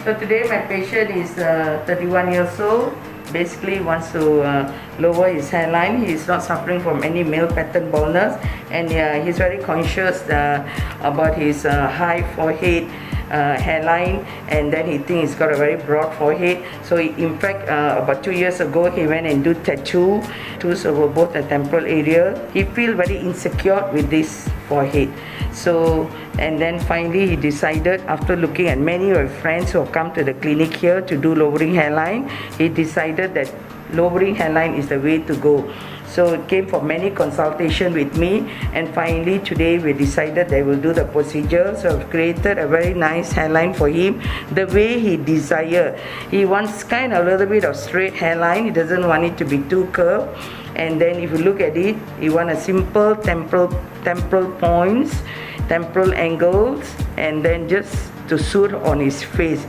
So today my patient is 31 years old. Basically wants to lower his hairline. He is not suffering from any male pattern baldness, and he's very conscious about his high forehead hairline, and then he thinks he's got a very broad forehead. So in fact, about 2 years ago, he went and do tattoos over both the temporal area. He feel very insecure with this forehead. So, and then finally he decided, after looking at many of friends who have come to the clinic here to do lowering hairline, he decided that lowering hairline is the way to go. So it came for many consultation with me, and finally today we decided that we'll do the procedure. So I've created a very nice hairline for him, the way he desire. He wants kind of a little bit of straight hairline. He doesn't want it to be too curved. And then if you look at it, he want a simple temporal points, temporal angles, and then just to suit on his face.